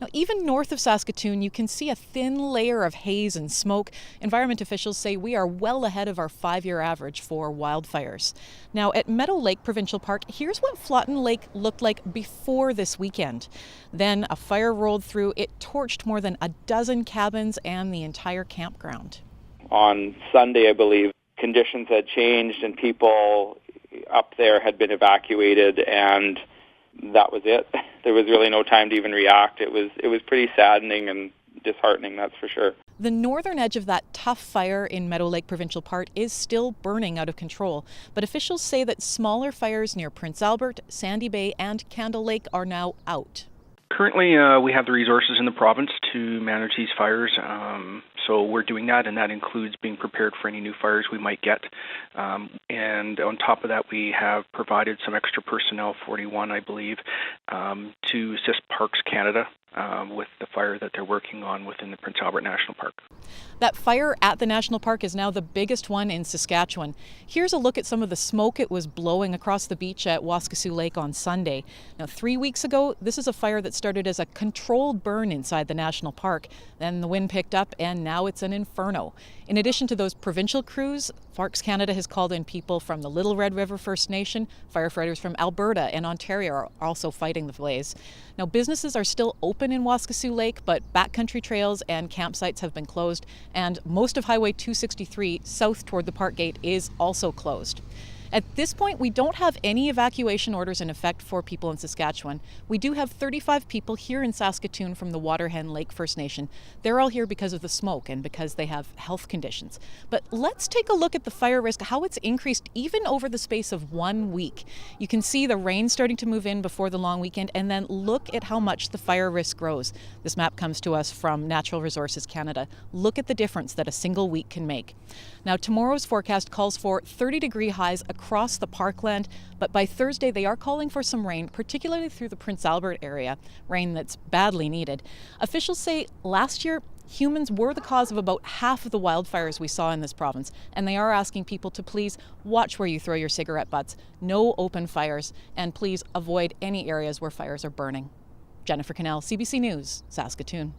Now, even north of Saskatoon, you can see a thin layer of haze and smoke. Environment officials say we are well ahead of our 5-year average for wildfires. Now, at Meadow Lake Provincial Park, here's what Flotten Lake looked like before this weekend. Then a fire rolled through. It torched more than a dozen cabins and the entire campground. On Sunday, I believe, conditions had changed and people up there had been evacuated, and that was it. There was really no time to even react. It was pretty saddening and disheartening, that's for sure. The northern edge of that tough fire in Meadow Lake Provincial Park is still burning out of control, but officials say that smaller fires near Prince Albert, Sandy Bay, and Candle Lake are now out. Currently, we have the resources in the province to manage these fires, so we're doing that, and that includes being prepared for any new fires we might get. And on top of that, we have provided some extra personnel, 41 I believe, to assist Parks Canada with the fire that they're working on within the Prince Albert National Park. That fire at the national park is now the biggest one in Saskatchewan. Here's a look at some of the smoke it was blowing across the beach at Waskesiu Lake on Sunday. Now, 3 weeks ago, this is a fire that started as a controlled burn inside the national park. Then the wind picked up and now it's an inferno. In addition to those provincial crews, Parks Canada has called in people from the Little Red River First Nation. Firefighters from Alberta and Ontario are also fighting the blaze. Now, businesses are still open in Waskesiu Lake, but backcountry trails and campsites have been closed, and most of Highway 263 south toward the park gate is also closed. At this point, we don't have any evacuation orders in effect for people in Saskatchewan. We do have 35 people here in Saskatoon from the Waterhen Lake First Nation. They're all here because of the smoke and because they have health conditions. But let's take a look at the fire risk, how it's increased even over the space of 1 week. You can see the rain starting to move in before the long weekend, and then look at how much the fire risk grows. This map comes to us from Natural Resources Canada. Look at the difference that a single week can make. Now, tomorrow's forecast calls for 30-degree highs across the parkland, but by Thursday they are calling for some rain, particularly through the Prince Albert area, rain that's badly needed. Officials say last year humans were the cause of about half of the wildfires we saw in this province, and they are asking people to please watch where you throw your cigarette butts, no open fires, and please avoid any areas where fires are burning. Jennifer Cannell, CBC News, Saskatoon.